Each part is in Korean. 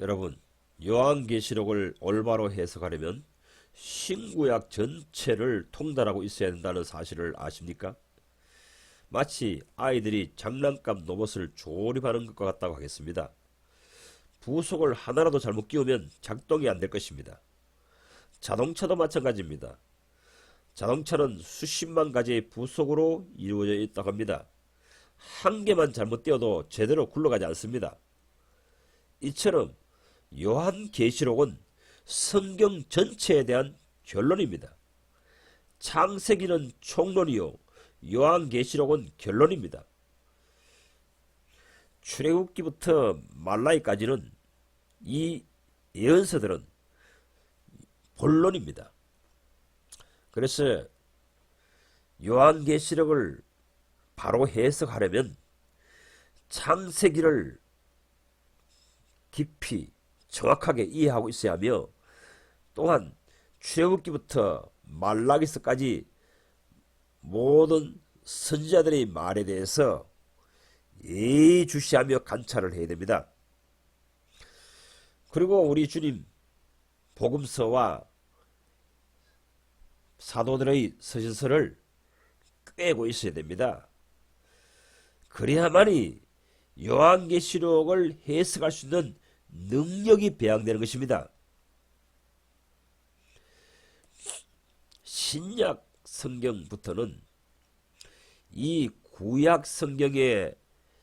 여러분, 요한계시록을 올바로 해석하려면 신구약 전체를 통달하고 있어야 된다는 사실을 아십니까? 마치 아이들이 장난감 로봇을 조립하는 것과 같다고 하겠습니다. 부속을 하나라도 잘못 끼우면 작동이 안 될 것입니다. 자동차도 마찬가지입니다. 자동차는 수십만 가지의 부속으로 이루어져 있다고 합니다. 한 개만 잘못 띄워도 제대로 굴러가지 않습니다. 이처럼 요한계시록은 성경 전체에 대한 결론입니다. 창세기는 총론이요, 요한계시록은 결론입니다. 출애굽기부터 말라기까지는 이 예언서들은 본론입니다. 그래서 요한계시록을 바로 해석하려면 창세기를 깊이 정확하게 이해하고 있어야 하며, 또한 출애굽기부터 말라기서까지 모든 선지자들의 말에 대해서 예의주시하며 관찰을 해야 됩니다. 그리고 우리 주님 복음서와 사도들의 서신서를 꿰고 있어야 됩니다. 그래야만이 요한계시록을 해석할 수 있는 능력이 배양되는 것입니다. 신약 성경부터는 이 구약 성경의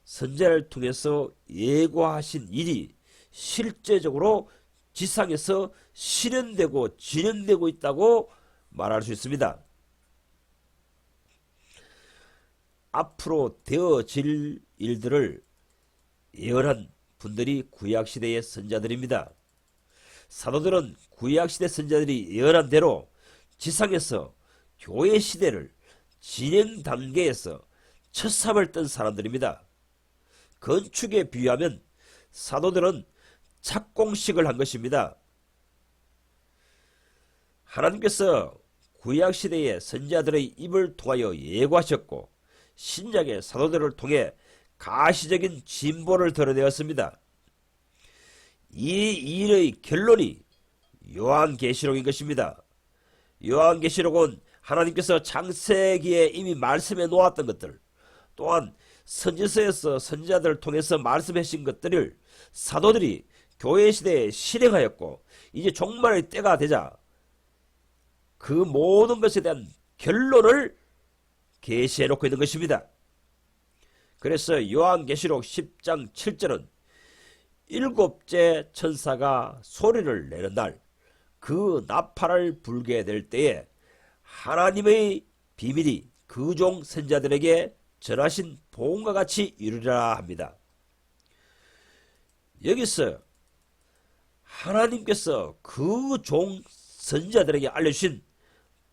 선지자를 통해서 예고하신 일이 실제적으로 지상에서 실현되고 진행되고 있다고 말할 수 있습니다. 앞으로 되어질 일들을 예언한 분들이 구약시대의 선지자들입니다. 사도들은 구약시대 선지자들이 예언한 대로 지상에서 교회 시대를 진행 단계에서 첫 삽을 뜬 사람들입니다. 건축에 비유하면 사도들은 착공식을 한 것입니다. 하나님께서 구약시대의 선지자들의 입을 통하여 예고하셨고, 신약의 사도들을 통해 가시적인 진보를 드러내었습니다. 이 일의 결론이 요한계시록인 것입니다. 요한계시록은 하나님께서 창세기에 이미 말씀해 놓았던 것들, 또한 선지서에서 선지자들을 통해서 말씀하신 것들을 사도들이 교회 시대에 실행하였고, 이제 종말의 때가 되자 그 모든 것에 대한 결론을 계시해 놓고 있는 것입니다. 그래서 요한계시록 10장 7절은 일곱째 천사가 소리를 내는 날, 그 나팔을 불게 될 때에 하나님의 비밀이 그 종 선지자들에게 전하신 복음과 같이 이루리라 합니다. 여기서 하나님께서 그 종 선지자들에게 알려주신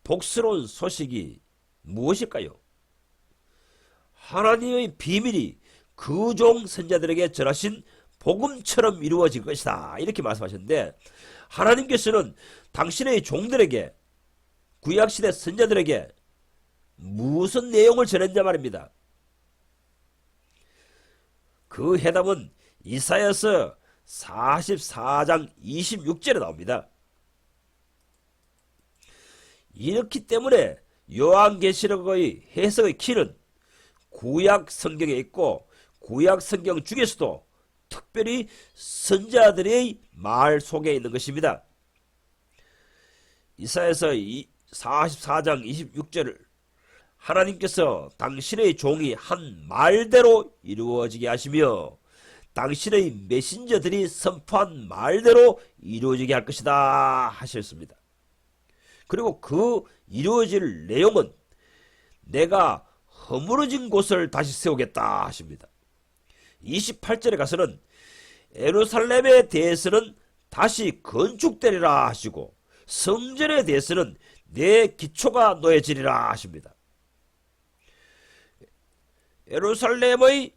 복스러운 소식이 무엇일까요? 하나님의 비밀이 그 종 선지자들에게 전하신 복음처럼 이루어질 것이다, 이렇게 말씀하셨는데, 하나님께서는 당신의 종들에게, 구약시대 선지자들에게 무슨 내용을 전했냐 말입니다. 그 해답은 이사야서 44장 26절에 나옵니다. 이렇기 때문에 요한계시록의 해석의 키는 구약 성경에 있고, 구약 성경 중에서도 특별히 선지자들의 말 속에 있는 것입니다. 이사야서 44장 26절을 하나님께서 당신의 종이 한 말대로 이루어지게 하시며 당신의 메신저들이 선포한 말대로 이루어지게 할 것이다 하셨습니다. 그리고 그 이루어질 내용은 내가 허물어진 곳을 다시 세우겠다 하십니다. 28절에 가서는 예루살렘에 대해서는 다시 건축되리라 하시고, 성전에 대해서는 내 기초가 놓여지리라 하십니다. 예루살렘의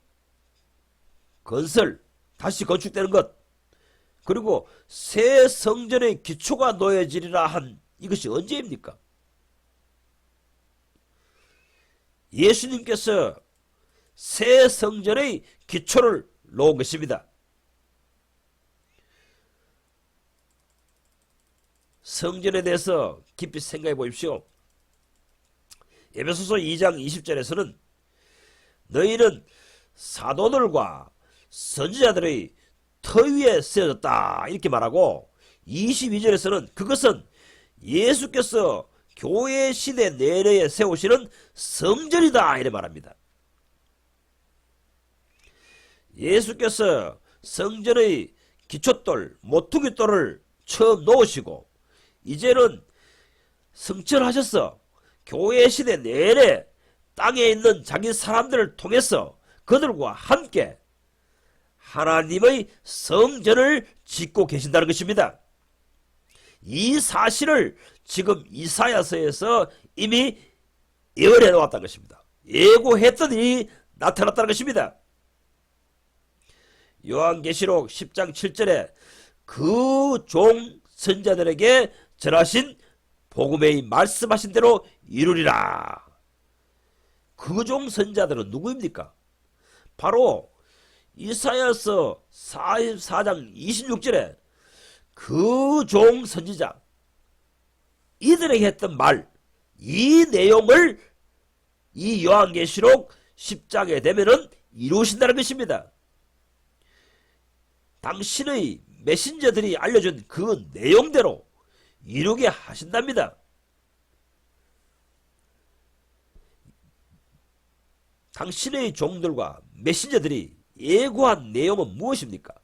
건설, 다시 건축되는 것, 그리고 새 성전의 기초가 놓여지리라 한 이것이 언제입니까? 예수님께서 새 성전의 기초를 놓은 것입니다. 성전에 대해서 깊이 생각해 보십시오. 에베소서 2장 20절에서는 너희는 사도들과 선지자들의 터 위에 세워졌다 이렇게 말하고, 22절에서는 그것은 예수께서 교회 시대 내내에 세우시는 성전이다 이렇게 말합니다. 예수께서 성전의 기초돌, 모퉁이돌을 처음 놓으시고 이제는 성천하셔서 교회 시대 내내 땅에 있는 자기 사람들을 통해서 그들과 함께 하나님의 성전을 짓고 계신다는 것입니다. 이 사실을 지금 이사야서에서 이미 예언해 놓았다는 것입니다. 예고했던 일이 나타났다는 것입니다. 요한계시록 10장 7절에 그 종 선자들에게 전하신 복음의 말씀하신 대로 이루리라. 그 종 선자들은 누구입니까? 바로 이사야서 44장 26절에 그 종 선지자 이들에게 했던 말, 이 내용을 이 요한계시록 10장에 되면은 이루신다는 것입니다. 당신의 메신저들이 알려준 그 내용대로 이루게 하신답니다. 당신의 종들과 메신저들이 예고한 내용은 무엇입니까?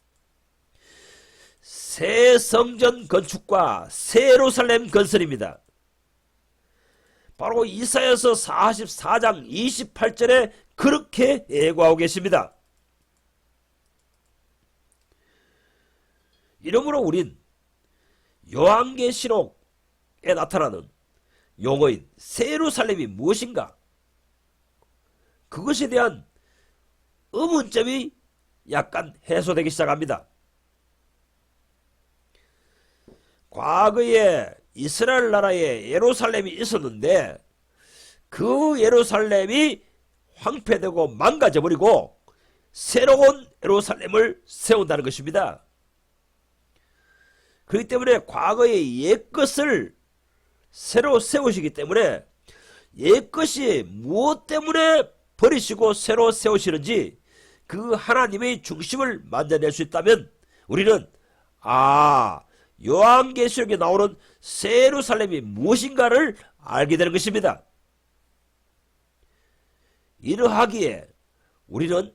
새 성전 건축과 새 예루살렘 건설입니다. 바로 이사야서 44장 28절에 그렇게 예고하고 계십니다. 이러므로 우린 요한계시록에 나타나는 용어인 새 예루살렘이 무엇인가? 그것에 대한 의문점이 약간 해소되기 시작합니다. 과거에 이스라엘 나라에 예루살렘이 있었는데 그 예루살렘이 황폐되고 망가져버리고 새로운 예루살렘을 세운다는 것입니다. 그렇기 때문에 과거의 옛것을 새로 세우시기 때문에 옛것이 무엇 때문에 버리시고 새로 세우시는지 그 하나님의 중심을 만져낼 수 있다면 우리는 요한계시록에 나오는 새 예루살렘이 무엇인가를 알게 되는 것입니다. 이러하기에 우리는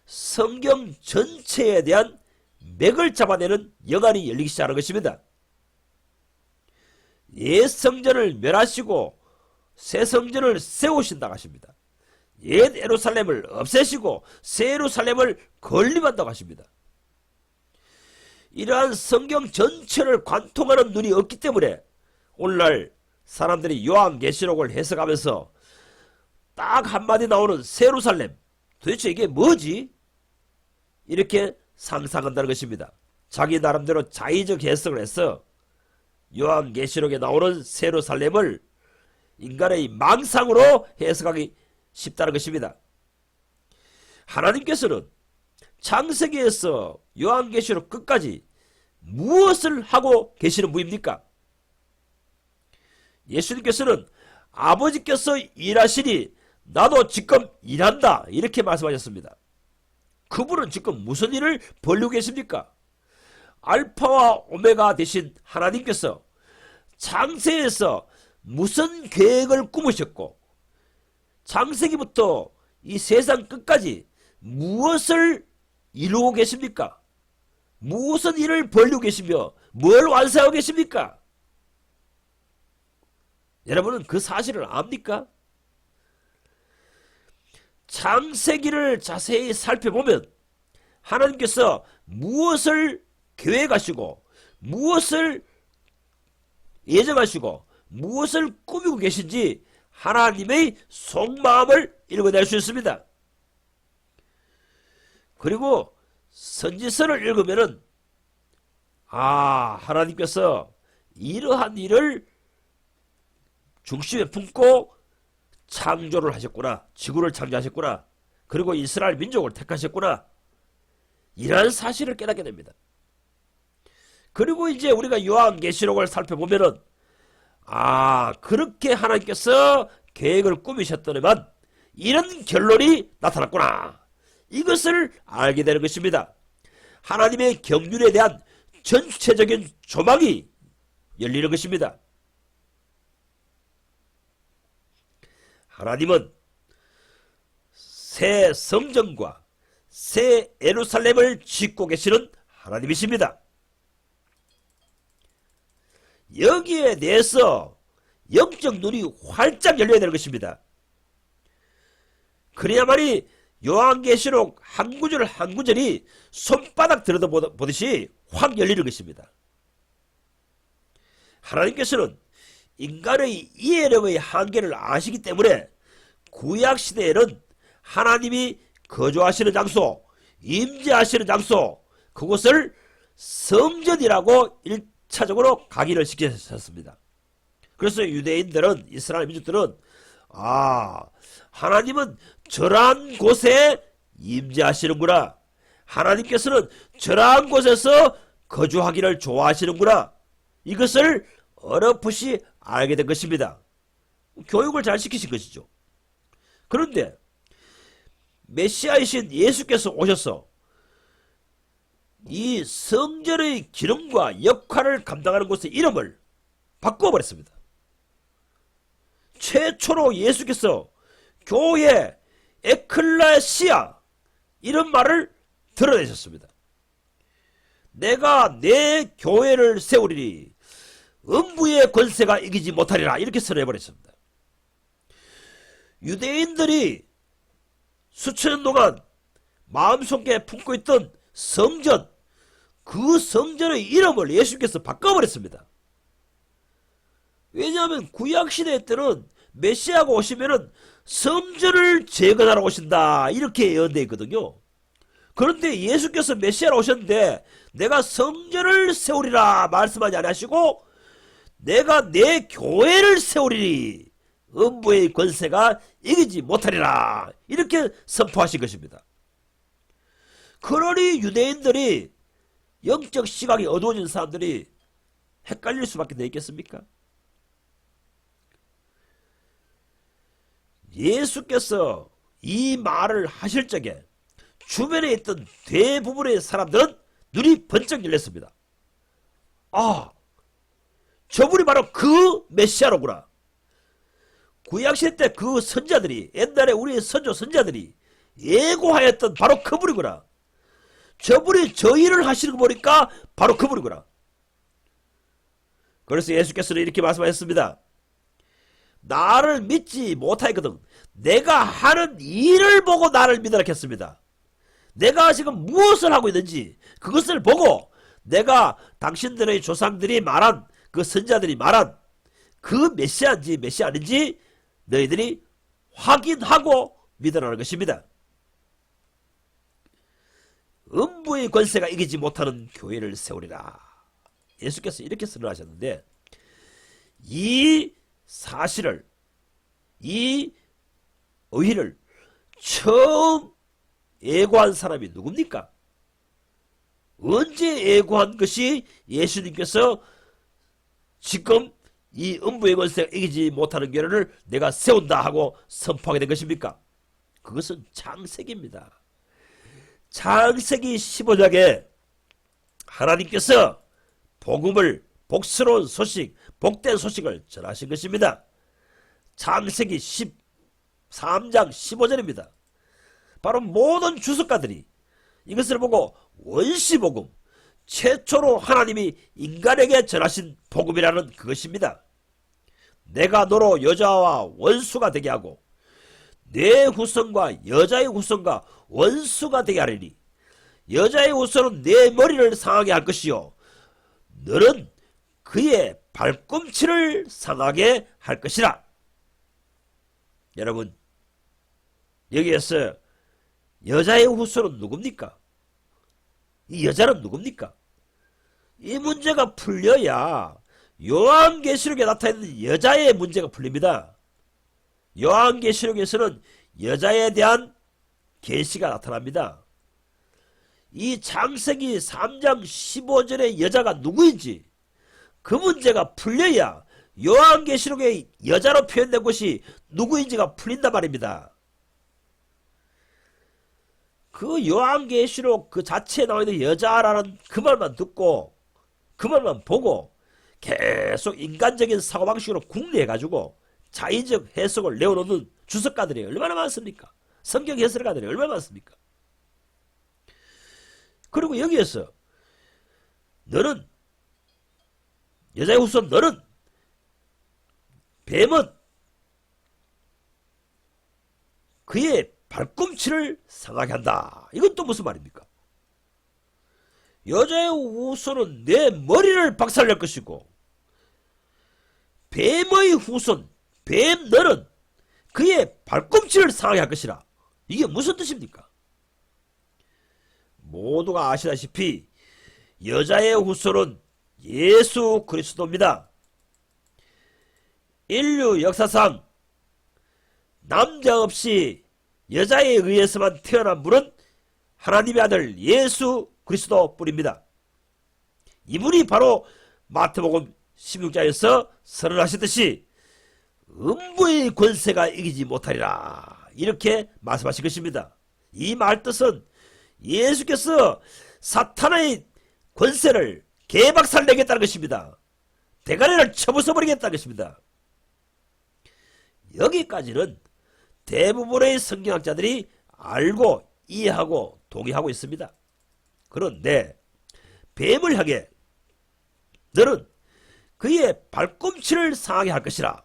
성경 전체에 대한 맥을 잡아내는 영안이 열리기 시작하는 것입니다. 옛 성전을 멸하시고 새 성전을 세우신다고 하십니다. 옛 예루살렘을 없애시고 새 예루살렘을 건립한다고 하십니다. 이러한 성경 전체를 관통하는 눈이 없기 때문에 오늘날 사람들이 요한계시록을 해석하면서 딱 한마디 나오는 새 예루살렘, 도대체 이게 뭐지? 이렇게 상상한다는 것입니다. 자기 나름대로 자의적 해석을 해서 요한계시록에 나오는 새 예루살렘을 인간의 망상으로 해석하기 쉽다는 것입니다. 하나님께서는 창세기에서 요한계시록 끝까지 무엇을 하고 계시는 분입니까? 예수님께서는 아버지께서 일하시니 나도 지금 일한다 이렇게 말씀하셨습니다. 그분은 지금 무슨 일을 벌이고 계십니까? 알파와 오메가 되신 하나님께서 창세에서 무슨 계획을 꾸미셨고 창세기부터 이 세상 끝까지 무엇을 이루고 계십니까? 무슨 일을 벌이고 계시며 뭘 완성하고 계십니까? 여러분은 그 사실을 압니까? 창세기를 자세히 살펴보면 하나님께서 무엇을 계획하시고 무엇을 예정하시고 무엇을 꾸미고 계신지 하나님의 속마음을 읽어낼 수 있습니다. 그리고 선지서를 읽으면은 하나님께서 이러한 일을 중심에 품고 창조를 하셨구나. 지구를 창조하셨구나. 그리고 이스라엘 민족을 택하셨구나. 이러한 사실을 깨닫게 됩니다. 그리고 이제 우리가 요한계시록을 살펴보면은 그렇게 하나님께서 계획을 꾸미셨더니만 이런 결론이 나타났구나. 이것을 알게 되는 것입니다. 하나님의 경륜에 대한 전체적인 조망이 열리는 것입니다. 하나님은 새 성전과 새 예루살렘을 짓고 계시는 하나님이십니다. 여기에 대해서 영적 눈이 활짝 열려야 되는 것입니다. 그래야만이 요한계시록 한 구절 한 구절이 손바닥 들여다보듯이 확 열리는 것입니다. 하나님께서는 인간의 이해력의 한계를 아시기 때문에 구약시대에는 하나님이 거주하시는 장소, 임재하시는 장소, 그곳을 성전이라고 1차적으로 각인을 시키셨습니다. 그래서 유대인들은, 이스라엘 민족들은 하나님은 저러한 곳에 임재하시는구나, 하나님께서는 저러한 곳에서 거주하기를 좋아하시는구나, 이것을 어렴풋이 알게 된 것입니다. 교육을 잘 시키신 것이죠. 그런데 메시아이신 예수께서 오셔서 이 성전의 기능과 역할을 감당하는 곳의 이름을 바꿔버렸습니다. 최초로 예수께서 교회 에클레시아 이런 말을 드러내셨습니다. 내가 내 교회를 세우리니 음부의 권세가 이기지 못하리라, 이렇게 선언해버렸습니다. 유대인들이 수천 년 동안 마음속에 품고 있던 성전, 그 성전의 이름을 예수께서 바꿔버렸습니다. 왜냐하면 구약시대 때는 메시아가 오시면은 성전을 재건하러 오신다, 이렇게 예언되어 있거든요. 그런데 예수께서 메시아로 오셨는데 내가 성전을 세우리라 말씀하지 않으시고 내가 내 교회를 세우리니 음부의 권세가 이기지 못하리라, 이렇게 선포하신 것입니다. 그러니 유대인들이, 영적 시각이 어두워진 사람들이 헷갈릴 수밖에 없겠습니까? 예수께서 이 말을 하실 적에 주변에 있던 대부분의 사람들은 눈이 번쩍 열렸습니다. 저분이 바로 그 메시아로구나. 구약시대 때 그 선자들이, 옛날에 우리의 선자들이 예고하였던 바로 그분이구나. 저분이 저 일을 하시는 거 보니까 바로 그분이구나. 그래서 예수께서는 이렇게 말씀하셨습니다. 나를 믿지 못하거든 내가 하는 일을 보고 나를 믿으라 했습니다. 내가 지금 무엇을 하고 있는지 그것을 보고 내가 당신들의 조상들이 말한, 그 선자들이 말한 그 메시아인지 메시아 아닌지 너희들이 확인하고 믿으라는 것입니다. 음부의 권세가 이기지 못하는 교회를 세우리라. 예수께서 이렇게 선언하셨는데, 이 사실을, 이 의의를 처음 예고한 사람이 누굽니까? 언제 예고한 것이 예수님께서 지금 이 음부의 권세가 이기지 못하는 교회를 내가 세운다 하고 선포하게 된 것입니까? 그것은 창세기입니다. 창세기 15장에 하나님께서 복음을, 복스러운 소식, 복된 소식을 전하신 것입니다. 창세기 13장 15절입니다. 바로 모든 주석가들이 이것을 보고 원시복음, 최초로 하나님이 인간에게 전하신 복음이라는 그것입니다. 내가 너로 여자와 원수가 되게 하고 내 후손과 여자의 후손과 원수가 되게 하리니 여자의 후손은 내 머리를 상하게 할 것이요 너는 그의 발꿈치를 상하게 할 것이라. 여러분, 여기에서 여자의 후손은 누굽니까? 이 여자는 누굽니까? 이 문제가 풀려야 요한계시록에 나타있는 여자의 문제가 풀립니다. 요한계시록에서는 여자에 대한 계시가 나타납니다. 이 창세기 3장 15절의 여자가 누구인지 그 문제가 풀려야 요한계시록의 여자로 표현된 것이 누구인지가 풀린단 말입니다. 그 요한계시록 그 자체에 나와 있는 여자라는 그 말만 듣고 그 말만 보고 계속 인간적인 사고방식으로 궁리해가지고 자의적 해석을 내어놓는 주석가들이 얼마나 많습니까? 성경 해설가들이 얼마나 많습니까? 그리고 여기에서 너는 여자의 후손 너는 뱀은 그의 발꿈치를 상하게 한다. 이건 또 무슨 말입니까? 여자의 후손은 내 머리를 박살낼 것이고 뱀의 후손 뱀 너는 그의 발꿈치를 상하게 할 것이라. 이게 무슨 뜻입니까? 모두가 아시다시피 여자의 후손은 예수 그리스도입니다. 인류 역사상 남자 없이 여자에 의해서만 태어난 분은 하나님의 아들 예수 그리스도뿐입니다. 이분이 바로 마태복음 16장에서 선언하셨듯이 음부의 권세가 이기지 못하리라 이렇게 말씀하신 것입니다. 이 말 뜻은 예수께서 사탄의 권세를 개박살내겠다는 것입니다. 대가리를 쳐부숴버리겠다는 것입니다. 여기까지는 대부분의 성경학자들이 알고 이해하고 동의하고 있습니다. 그런데 뱀을 향해 너는 그의 발꿈치를 상하게 할 것이라.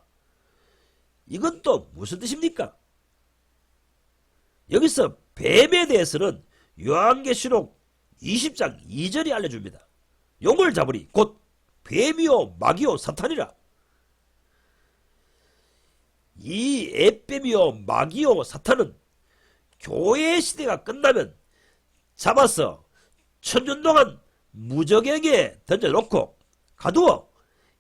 이건 또 무슨 뜻입니까? 여기서 뱀에 대해서는 요한계시록 20장 2절이 알려줍니다. 용을 잡으리 곧 뱀이요 마귀요 사탄이라. 이 에뱀이요 마귀요 사탄은 교회 시대가 끝나면 잡아서 천년 동안 무적에게 던져놓고 가두어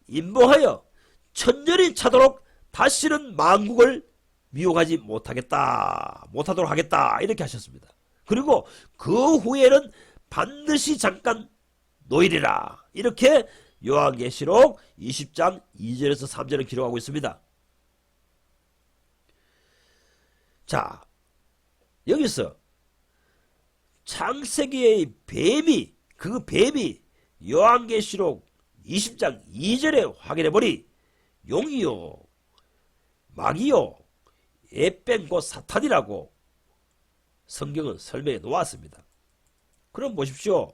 임봉하여 천년이 차도록 다시는 만국을 미혹하지 못하도록 하겠다 이렇게 하셨습니다. 그리고 그 후에는 반드시 잠깐 노일이라 이렇게 요한계시록 20장 2절에서 3절을 기록하고 있습니다. 자, 여기서 창세기의 뱀이 그 뱀이 요한계시록 20장 2절에 확인해보니 용이요 마귀요 에뺀 곧 사탄이라고 성경은 설명해 놓았습니다. 그럼 보십시오.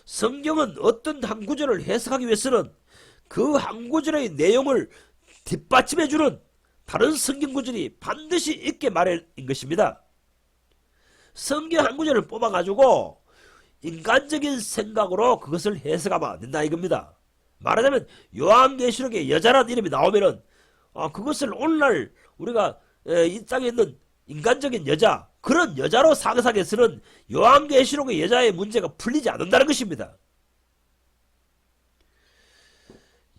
성경은 어떤 한 구절을 해석하기 위해서는 그 한 구절의 내용을 뒷받침해주는 다른 성경 구절이 반드시 있게 마련인 것입니다. 성경 한 구절을 뽑아가지고 인간적인 생각으로 그것을 해석하면 안 된다 이겁니다. 말하자면 요한계시록에 여자라는 이름이 나오면은 그것을 오늘날 우리가 이 땅에 있는 인간적인 여자 그런 여자로 상상해서는 요한계시록의 여자의 문제가 풀리지 않는다는 것입니다.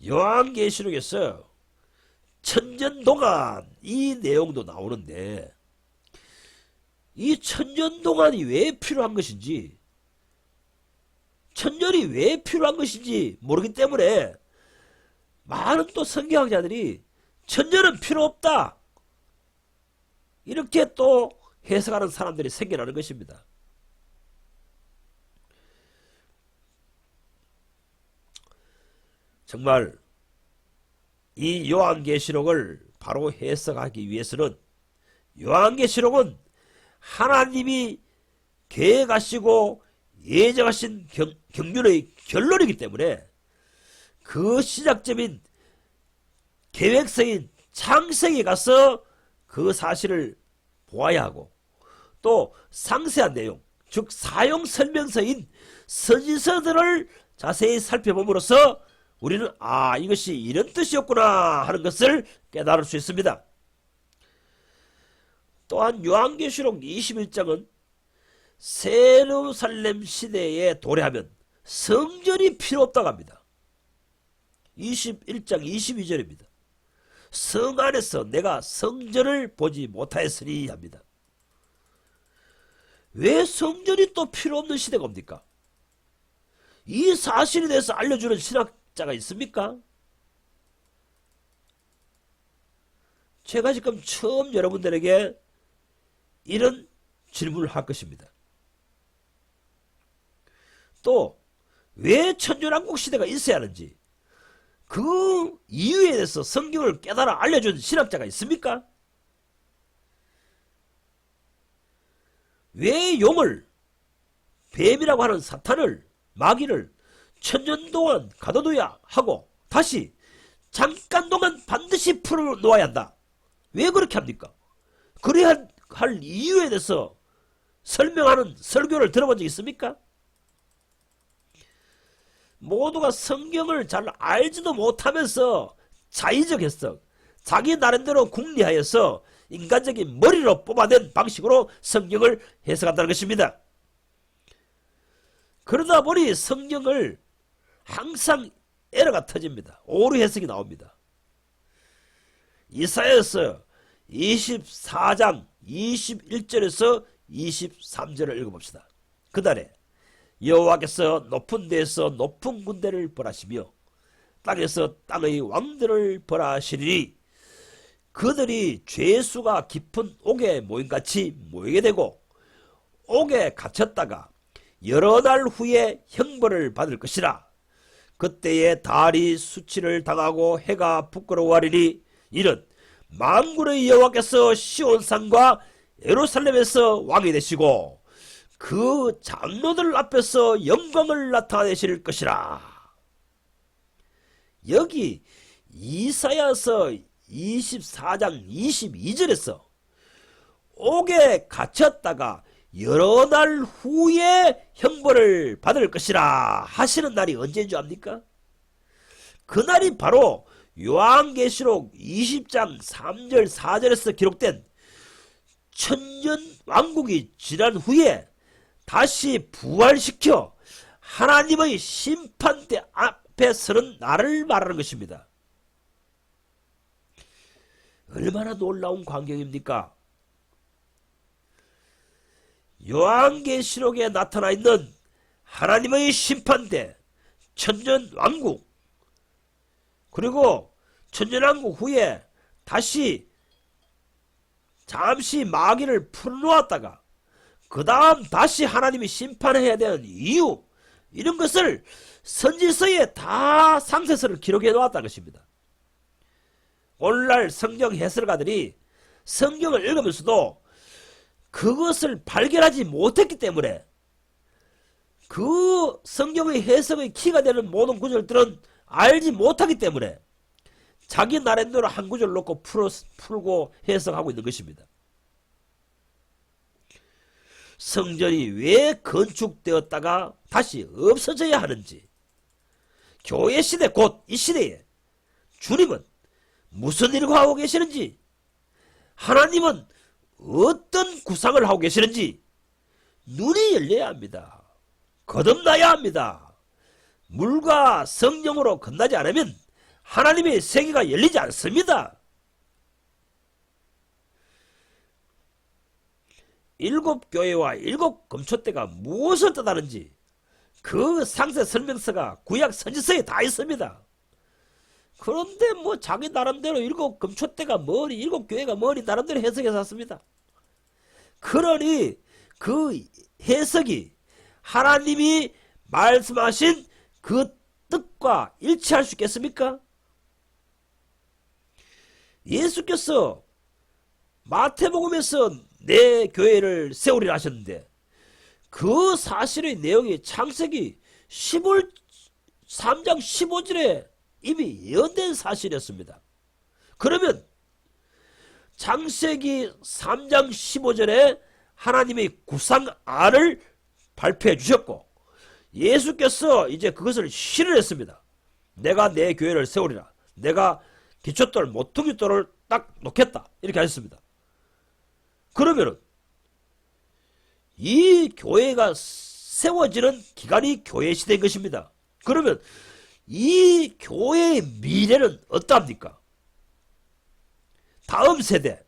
요한계시록에서 천년 동안 이 내용도 나오는데 이 천년 동안이 왜 필요한 것인지 천년이 왜 필요한 것인지 모르기 때문에 많은 또 성경학자들이 천년은 필요 없다 이렇게 또 해석하는 사람들이 생겨나는 것입니다. 정말 이 요한계시록을 바로 해석하기 위해서는 요한계시록은 하나님이 계획하시고 예정하신 경륜의 결론이기 때문에 그 시작점인 계획서인 창세기에 가서 그 사실을 보아야 하고 또 상세한 내용 즉 사용설명서인 서지서들을 자세히 살펴봄으로써 우리는 이것이 이런 뜻이었구나 하는 것을 깨달을 수 있습니다. 또한 요한계시록 21장은 세루살렘 시대에 도래하면 성전이 필요 없다고 합니다. 21장 22절입니다. 성 안에서 내가 성전을 보지 못하였으니 합니다. 왜 성전이 또 필요 없는 시대가 옵니까? 이 사실에 대해서 알려주는 신학자가 있습니까? 제가 지금 처음 여러분들에게 이런 질문을 할 것입니다. 또 왜 천년왕국 시대가 있어야 하는지 그 이유에 대해서 성경을 깨달아 알려준 신학자가 있습니까? 왜 용을, 뱀이라고 하는 사탄을, 마귀를 천년 동안 가둬둬야 하고 다시 잠깐 동안 반드시 풀어놓아야 한다. 왜 그렇게 합니까? 그래야 할 이유에 대해서 설명하는 설교를 들어본 적 있습니까? 모두가 성경을 잘 알지도 못하면서 자의적 해석, 자기 나름대로 궁리하여서 인간적인 머리로 뽑아낸 방식으로 성경을 해석한다는 것입니다. 그러다 보니 성경을 항상 에러가 터집니다. 오류 해석이 나옵니다. 이사야서 24장 21절에서 23절을 읽어봅시다. 그날에 여호와께서 높은 데에서 높은 군대를 벌하시며 땅에서 땅의 왕들을 벌하시리니 그들이 죄수가 깊은 옥에 모임같이 모이게 되고 옥에 갇혔다가 여러 날 후에 형벌을 받을 것이라. 그때에 달이 수치를 당하고 해가 부끄러워하리니 이는 만군의 여호와께서 시온산과 예루살렘에서 왕이 되시고 그 장로들 앞에서 영광을 나타내실 것이라. 여기 이사야서 24장 22절에서 옥에 갇혔다가 여러 날 후에 형벌을 받을 것이라 하시는 날이 언제인 줄 압니까? 그날이 바로 요한계시록 20장 3절 4절에서 기록된 천년 왕국이 지난 후에 다시 부활시켜 하나님의 심판대 앞에 서는 날을 말하는 것입니다. 얼마나 놀라운 광경입니까? 요한계시록에 나타나 있는 하나님의 심판대, 천년왕국, 그리고 천년왕국 후에 다시 잠시 마귀를 풀어놓았다가 그 다음 다시 하나님이 심판해야 되는 이유, 이런 것을 선지서에 다 상세서를 기록해 놓았다는 것입니다. 오늘날 성경 해설가들이 성경을 읽으면서도 그것을 발견하지 못했기 때문에 그 성경의 해석의 키가 되는 모든 구절들은 알지 못하기 때문에 자기 나름대로 한 구절 놓고 풀고 해석하고 있는 것입니다. 성전이 왜 건축되었다가 다시 없어져야 하는지, 교회 시대 곧 이 시대에 주님은 무슨 일을 하고 계시는지, 하나님은 어떤 구상을 하고 계시는지 눈이 열려야 합니다. 거듭나야 합니다. 물과 성령으로 끝나지 않으면 하나님의 세계가 열리지 않습니다. 일곱 교회와 일곱 금초대가 무엇을 뜻하는지 그 상세 설명서가 구약 선지서에 다 있습니다. 그런데 뭐 자기 나름대로 일곱 금초대가 뭐니 일곱 교회가 뭐니 나름대로 해석해서 왔습니다. 그러니 그 해석이 하나님이 말씀하신 그 뜻과 일치할 수 있겠습니까? 예수께서 마태복음에서 내 교회를 세우리라 하셨는데 그 사실의 내용이 창세기 3장 15절에 이미 예언된 사실이었습니다. 그러면 창세기 3장 15절에 하나님의 구상안을 발표해 주셨고 예수께서 이제 그것을 실현했습니다. 내가 내 교회를 세우리라. 내가 기초돌 모퉁이돌을 딱 놓겠다. 이렇게 하셨습니다. 그러면은 이 교회가 세워지는 기간이 교회 시대인 것입니다. 그러면 이 교회의 미래는 어떠합니까? 다음 세대,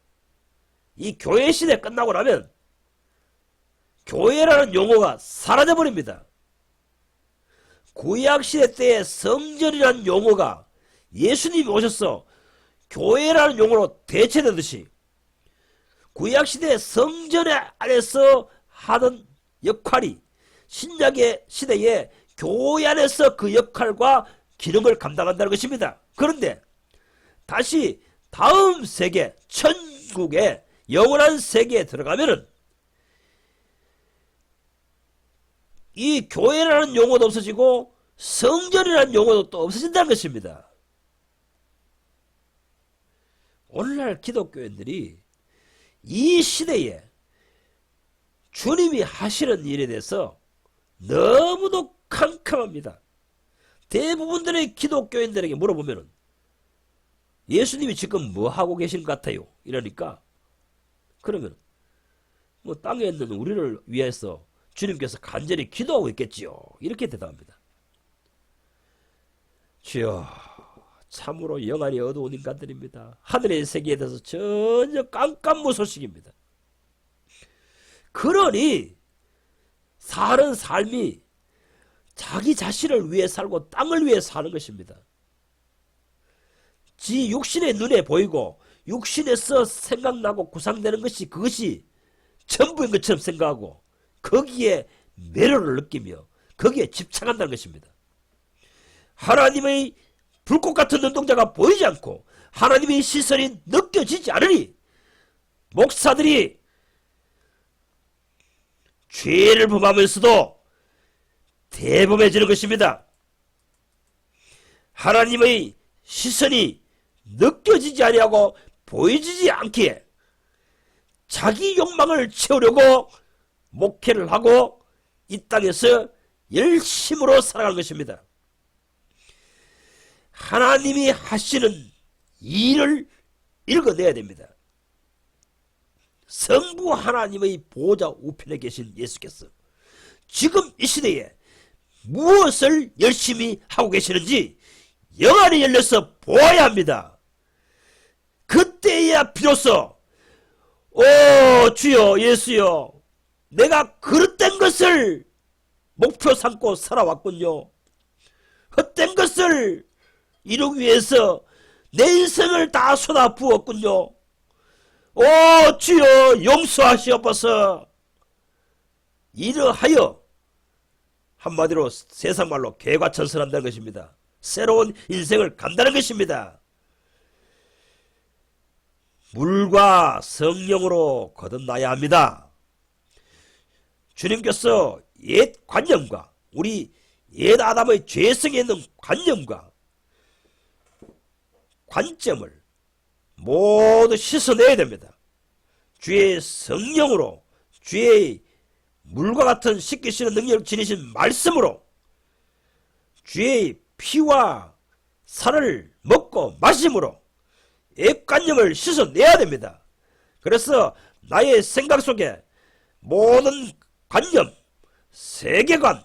이 교회 시대 끝나고 나면 교회라는 용어가 사라져버립니다. 구약시대 때의 성전이라는 용어가 예수님이 오셔서 교회라는 용어로 대체되듯이 구약시대 성전 안에서 하던 역할이 신약의 시대에 교회 안에서 그 역할과 기능을 감당한다는 것입니다. 그런데 다시 다음 세계, 천국의 영원한 세계에 들어가면은 이 교회라는 용어도 없어지고 성전이라는 용어도 또 없어진다는 것입니다. 오늘날 기독교인들이 이 시대에 주님이 하시는 일에 대해서 너무도 캄캄합니다. 대부분들의 기독교인들에게 물어보면 예수님이 지금 뭐 하고 계신 것 같아요? 이러니까 그러면 뭐 땅에 있는 우리를 위해서 주님께서 간절히 기도하고 있겠지요. 이렇게 대답합니다. 주여, 참으로 영안이 어두운 인간들입니다. 하늘의 세계에 대해서 전혀 깜깜무소식입니다. 그러니 사는 삶이 자기 자신을 위해 살고 땅을 위해 사는 것입니다. 지 육신의 눈에 보이고 육신에서 생각나고 구상되는 것이 그것이 전부인 것처럼 생각하고 거기에 매료를 느끼며 거기에 집착한다는 것입니다. 하나님의 불꽃 같은 눈동자가 보이지 않고 하나님의 시선이 느껴지지 않으니 목사들이 죄를 범하면서도 대범해지는 것입니다. 하나님의 시선이 느껴지지 아니하고 보여지지 않기에 자기 욕망을 채우려고 목회를 하고 이 땅에서 열심으로 살아가는 것입니다. 하나님이 하시는 일을 읽어내야 됩니다. 성부 하나님의 보호자 우편에 계신 예수께서 지금 이 시대에 무엇을 열심히 하고 계시는지 영안이 열려서 보아야 합니다. 그때야 비로소 주여 예수여, 내가 그릇된 것을 목표 삼고 살아왔군요. 헛된 것을 이루기 위해서 내 인생을 다 쏟아부었군요. 주여 용서하시옵소서. 이러하여 한마디로 세상말로 개과천선한다는 것입니다. 새로운 인생을 간다는 것입니다. 물과 성령으로 거듭나야 합니다. 주님께서 옛 관념과 우리 옛 아담의 죄성에 있는 관념과 관점을 모두 씻어내야 됩니다. 주의 성령으로, 주의 물과 같은 씻기시는 능력을 지니신 말씀으로 주의 피와 살을 먹고 마심으로 액관념을 씻어내야 됩니다. 그래서 나의 생각 속에 모든 관념, 세계관,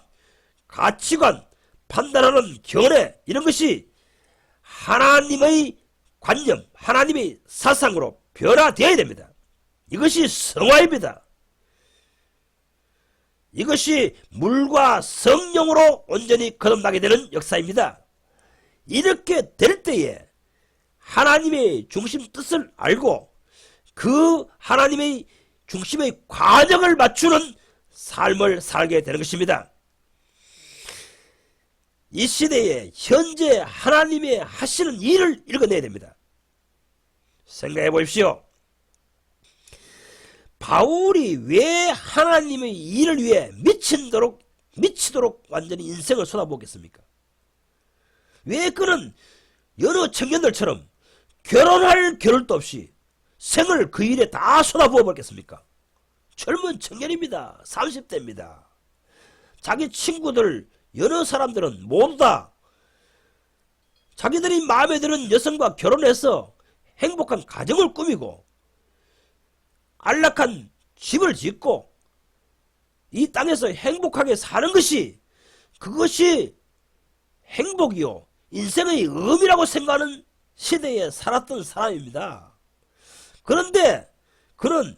가치관, 판단하는 견해 이런 것이 하나님의 관념, 하나님의 사상으로 변화되어야 됩니다. 이것이 성화입니다. 이것이 물과 성령으로 온전히 거듭나게 되는 역사입니다. 이렇게 될 때에 하나님의 중심 뜻을 알고 그 하나님의 중심의 과정을 맞추는 삶을 살게 되는 것입니다. 이 시대에 현재 하나님의 하시는 일을 읽어내야 됩니다. 생각해 보십시오. 바울이 왜 하나님의 일을 위해 미치도록 완전히 인생을 쏟아부었겠습니까? 왜 그는 여러 청년들처럼 결혼할 겨를도 없이 생을 그 일에 다 쏟아부어버렸겠습니까? 젊은 청년입니다. 30대입니다. 자기 친구들 여러 사람들은 모두 다 자기들이 마음에 드는 여성과 결혼해서 행복한 가정을 꾸미고 안락한 집을 짓고 이 땅에서 행복하게 사는 것이 그것이 행복이요 인생의 의미라고 생각하는 시대에 살았던 사람입니다. 그런데 그는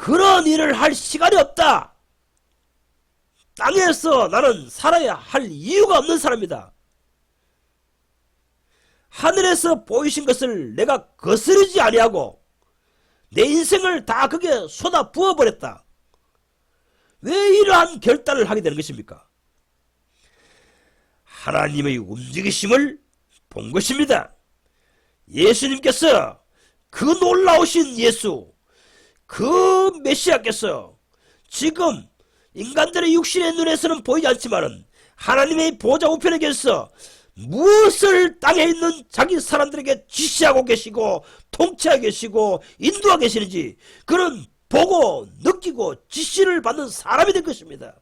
그런 일을 할 시간이 없다. 땅에서 나는 살아야 할 이유가 없는 사람이다. 하늘에서 보이신 것을 내가 거스르지 아니하고 내 인생을 다 거기에 쏟아 부어버렸다. 왜 이러한 결단을 하게 되는 것입니까? 하나님의 움직이심을 본 것입니다. 예수님께서 그 놀라우신 예수, 그 메시아께서 지금 인간들의 육신의 눈에서는 보이지 않지만은 하나님의 보좌 우편에 계셔서 무엇을 땅에 있는 자기 사람들에게 지시하고 계시고 통치하고 계시고 인도하고 계시는지 그는 보고 느끼고 지시를 받는 사람이 될 것입니다.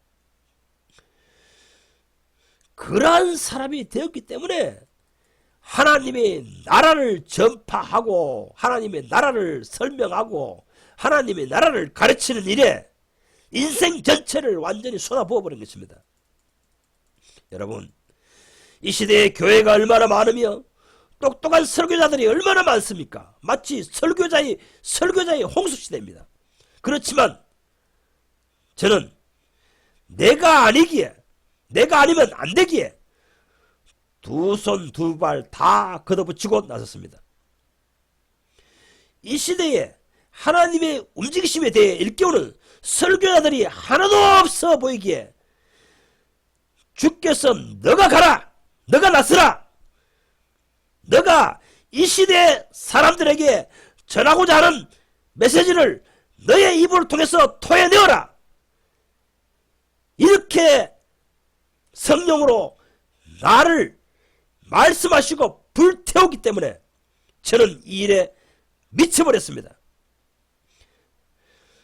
그러한 사람이 되었기 때문에 하나님의 나라를 전파하고 하나님의 나라를 설명하고 하나님의 나라를 가르치는 일에 인생 전체를 완전히 쏟아부어버린 것입니다. 여러분, 이 시대에 교회가 얼마나 많으며 똑똑한 설교자들이 얼마나 많습니까? 마치 설교자의 홍수시대입니다. 그렇지만 저는 내가 아니기에, 내가 아니면 안 되기에 두 손 두 발 다 걷어붙이고 나섰습니다. 이 시대에 하나님의 움직이심에 대해 일깨우는 설교자들이 하나도 없어 보이기에 주께서 너가 가라, 너가 나서라, 너가 이 시대 사람들에게 전하고자 하는 메시지를 너의 입을 통해서 토해내어라, 이렇게 성령으로 나를 말씀하시고 불태우기 때문에 저는 이 일에 미쳐버렸습니다.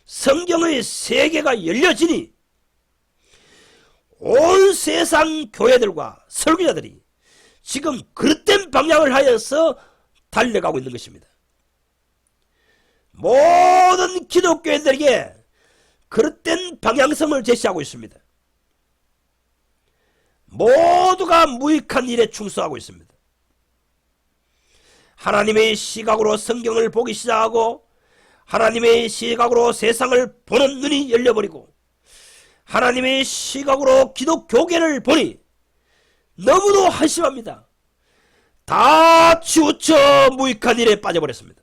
성경의 세계가 열려지니 온 세상 교회들과 설교자들이 지금 그릇된 방향을 하여서 달려가고 있는 것입니다. 모든 기독교인들에게 그릇된 방향성을 제시하고 있습니다. 모두가 무익한 일에 충성하고 있습니다. 하나님의 시각으로 성경을 보기 시작하고 하나님의 시각으로 세상을 보는 눈이 열려버리고 하나님의 시각으로 기독교계를 보니 너무도 한심합니다. 다 치우쳐 무익한 일에 빠져버렸습니다.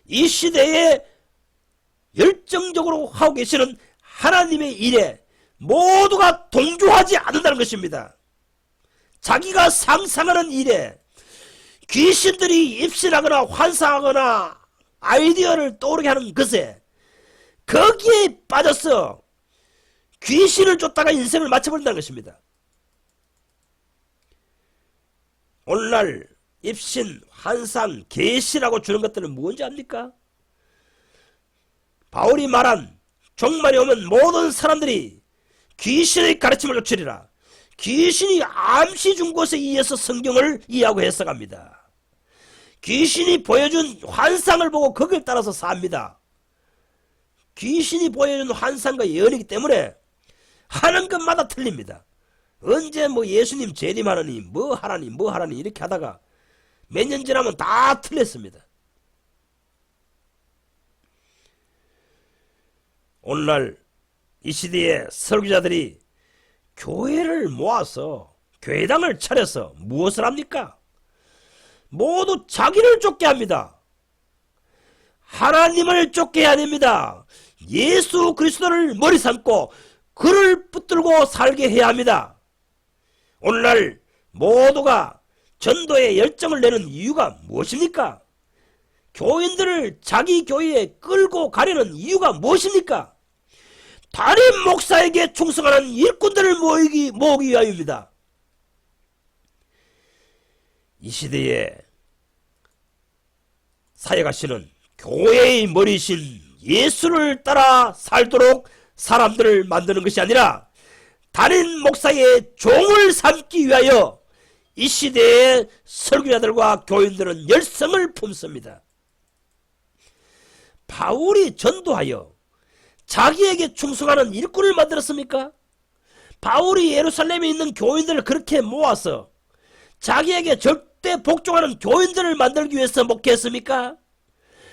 이 시대에 열정적으로 하고 계시는 하나님의 일에 모두가 동조하지 않는다는 것입니다. 자기가 상상하는 일에 귀신들이 입신하거나 환상하거나 아이디어를 떠오르게 하는 것에 거기에 빠져서 귀신을 쫓다가 인생을 마쳐버린다는 것입니다. 오늘날 입신, 환상, 계시라고 주는 것들은 뭔지 압니까? 바울이 말한 종말이 오면 모든 사람들이 귀신의 가르침을 쫓으리라. 귀신이 암시 준 것에 의해서 성경을 이해하고 해석합니다. 귀신이 보여준 환상을 보고 거기에 따라서 삽니다. 귀신이 보여준 환상과 예언이기 때문에 하는 것마다 틀립니다. 언제 뭐 예수님 재림하느니 뭐 하라니 이렇게 하다가 몇 년 지나면 다 틀렸습니다. 오늘날 이 시대의 설교자들이 교회를 모아서 교회당을 차려서 무엇을 합니까? 모두 자기를 쫓게 합니다. 하나님을 쫓게 해야 됩니다. 예수 그리스도를 머리 삼고 그를 붙들고 살게 해야 합니다. 오늘날 모두가 전도에 열정을 내는 이유가 무엇입니까? 교인들을 자기 교회에 끌고 가려는 이유가 무엇입니까? 담임 목사에게 충성하는 일꾼들을 모으기 위하여입니다. 이 시대에 사역하시는 교회의 머리신 예수를 따라 살도록 사람들을 만드는 것이 아니라 담임 목사의 종을 삼기 위하여 이 시대의 설교자들과 교인들은 열성을 품습니다. 바울이 전도하여 자기에게 충성하는 일꾼을 만들었습니까? 바울이 예루살렘에 있는 교인들을 그렇게 모아서 자기에게 절대 복종하는 교인들을 만들기 위해서 목회했습니까?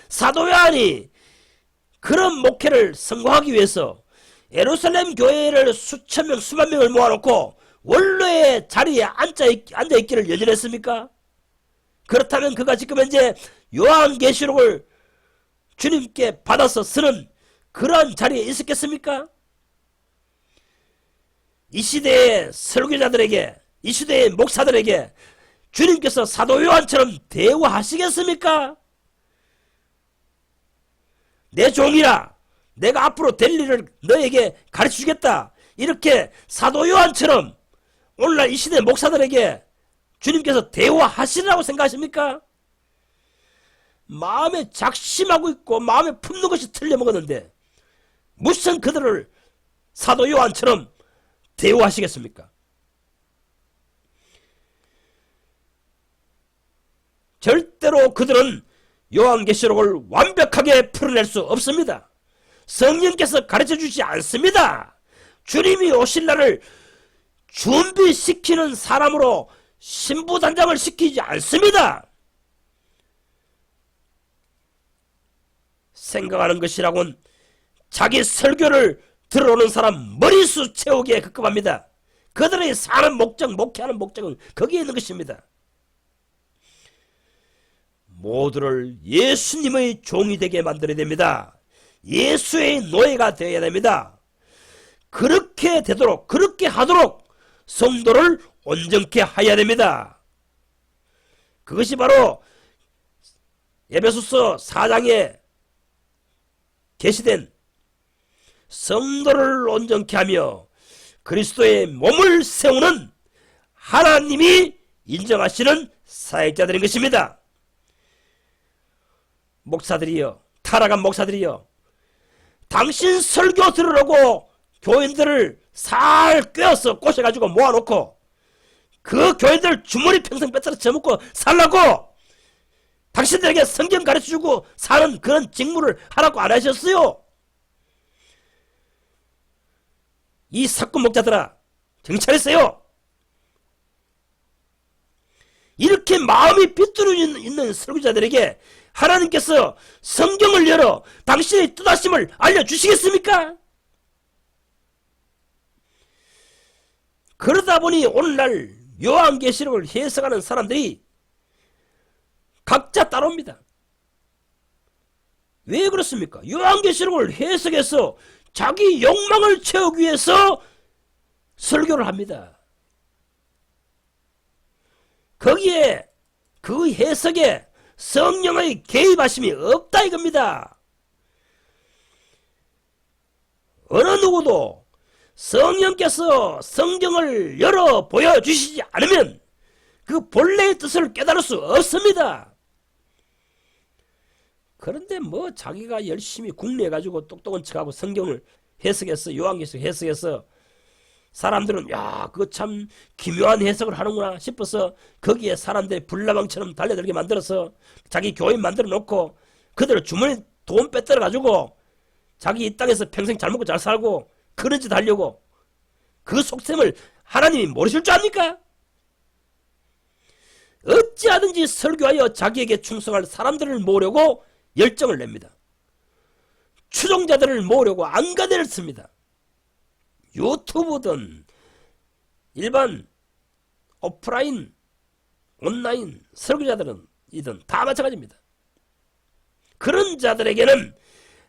사도 요한이 그런 목회를 성공하기 위해서 예루살렘 교회를 수천 명, 수만 명을 모아놓고 원로의 자리에 앉아있기를 여전했습니까? 그렇다면 그가 지금 현재 요한계시록을 주님께 받아서 쓰는 그러한 자리에 있었겠습니까? 이 시대의 설교자들에게, 이 시대의 목사들에게 주님께서 사도 요한처럼 대우하시겠습니까? 내 종이라, 내가 앞으로 될 일을 너에게 가르쳐주겠다, 이렇게 사도 요한처럼 오늘날 이 시대 목사들에게 주님께서 대우하시리라고 생각하십니까? 마음에 작심하고 있고 마음에 품는 것이 틀려먹었는데 무슨 그들을 사도 요한처럼 대우하시겠습니까? 절대로 그들은 요한계시록을 완벽하게 풀어낼 수 없습니다. 성령께서 가르쳐주지 않습니다. 주님이 오실 날을 준비시키는 사람으로 신부단장을 시키지 않습니다. 생각하는 것이라곤 자기 설교를 들어오는 사람 머리수 채우기에 급급합니다. 그들의 사는 목적, 목회하는 목적은 거기에 있는 것입니다. 모두를 예수님의 종이 되게 만들어야 됩니다. 예수의 노예가 되어야 됩니다. 그렇게 되도록, 그렇게 하도록 성도를 온전케 하여야 됩니다. 그것이 바로 에베소서 4장에 게시된 성도를 온전케 하며 그리스도의 몸을 세우는 하나님이 인정하시는 사역자들인 것입니다. 목사들이여, 타락한 목사들이여, 당신 설교 들으려고 교인들을 살 꿰어서 꼬셔가지고 모아놓고 그 교인들 주머니 평생 뺏어서 처먹고 살라고 당신들에게 성경 가르쳐주고 사는 그런 직무를 하라고 안 하셨어요? 이 사꾼 목자들아, 정신 차리세요. 이렇게 마음이 삐뚤어져 있는 설교자들에게 하나님께서 성경을 열어 당신의 뜻하심을 알려주시겠습니까? 그러다 보니 오늘날 요한계시록을 해석하는 사람들이 각자 따라옵니다. 왜 그렇습니까? 요한계시록을 해석해서 자기 욕망을 채우기 위해서 설교를 합니다. 거기에 그 해석에 성령의 개입하심이 없다 이겁니다. 어느 누구도 성령께서 성경을 열어 보여주시지 않으면 그 본래의 뜻을 깨달을 수 없습니다. 그런데 뭐 자기가 열심히 궁리해가지고 똑똑한 척하고 성경을 해석해서 요한계시록 해석해서 사람들은 야 그거 참 기묘한 해석을 하는구나 싶어서 거기에 사람들이 불나방처럼 달려들게 만들어서 자기 교인 만들어 놓고 그들 주머니 돈 빼들어 가지고 자기 이 땅에서 평생 잘 먹고 잘 살고 그런 짓 하려고 그 속셈을 하나님이 모르실 줄 압니까? 어찌하든지 설교하여 자기에게 충성할 사람들을 모으려고 열정을 냅니다. 추종자들을 모으려고 안간힘을 씁니다. 유튜브든 일반 오프라인 온라인 설교자들은 이든 다 마찬가지입니다. 그런 자들에게는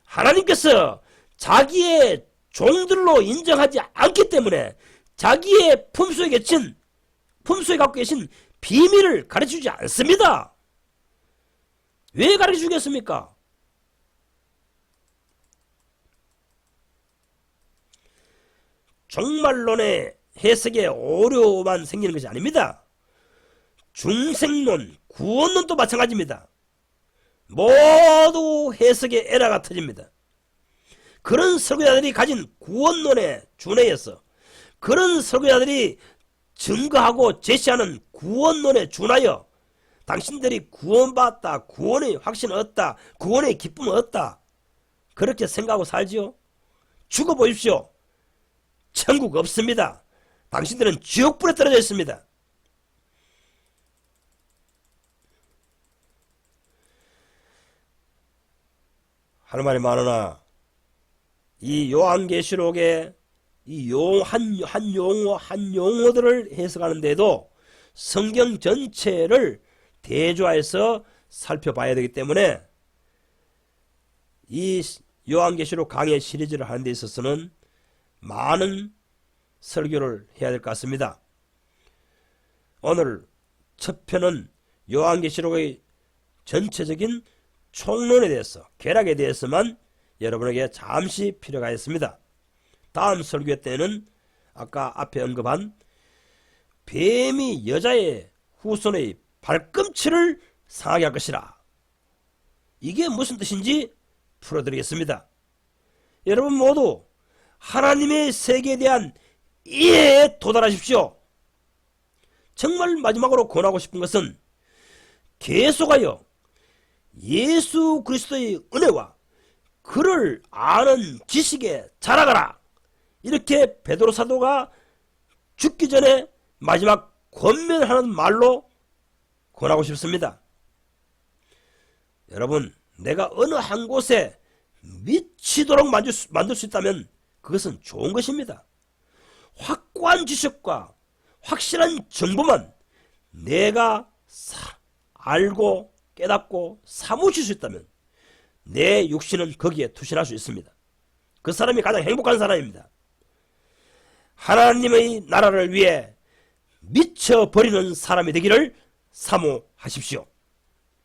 하나님께서 자기의 종들로 인정하지 않기 때문에 자기의 품속에 갖고 계신 비밀을 가르쳐주지 않습니다. 왜 가르쳐주겠습니까? 종말론의 해석에 오류만 생기는 것이 아닙니다. 중생론, 구원론도 마찬가지입니다. 모두 해석에 에러가 터집니다. 그런 설교자들이 가진 구원론의 준하에서 그런 설교자들이 증거하고 제시하는 구원론에 준하여 당신들이 구원받았다, 구원의 확신을 얻었다, 구원의 기쁨을 얻었다 그렇게 생각하고 살지요? 죽어보십시오. 천국 없습니다. 당신들은 지옥불에 떨어져 있습니다. 할 말이 많으나 이 요한계시록의 이 한 용어들을 해석하는데도 성경 전체를 대조해서 살펴봐야 되기 때문에 이 요한계시록 강의 시리즈를 하는 데 있어서는 많은 설교를 해야 될 것 같습니다. 오늘 첫 편은 요한계시록의 전체적인 총론에 대해서, 개락에 대해서만 여러분에게 잠시 필요가 있습니다. 다음 설교 때는 아까 앞에 언급한 뱀이 여자의 후손의 발꿈치를 상하게 할 것이라. 이게 무슨 뜻인지 풀어드리겠습니다. 여러분 모두 하나님의 세계에 대한 이해에 도달하십시오. 정말 마지막으로 권하고 싶은 것은 계속하여 예수 그리스도의 은혜와 그를 아는 지식에 자라가라. 이렇게 베드로 사도가 죽기 전에 마지막 권면하는 말로 권하고 싶습니다. 여러분, 내가 어느 한 곳에 미치도록 만들 수 있다면 그것은 좋은 것입니다. 확고한 지식과 확실한 정보만 내가 알고 깨닫고 사무칠 수 있다면 내 육신은 거기에 투신할 수 있습니다. 그 사람이 가장 행복한 사람입니다. 하나님의 나라를 위해 미쳐버리는 사람이 되기를 사모하십시오.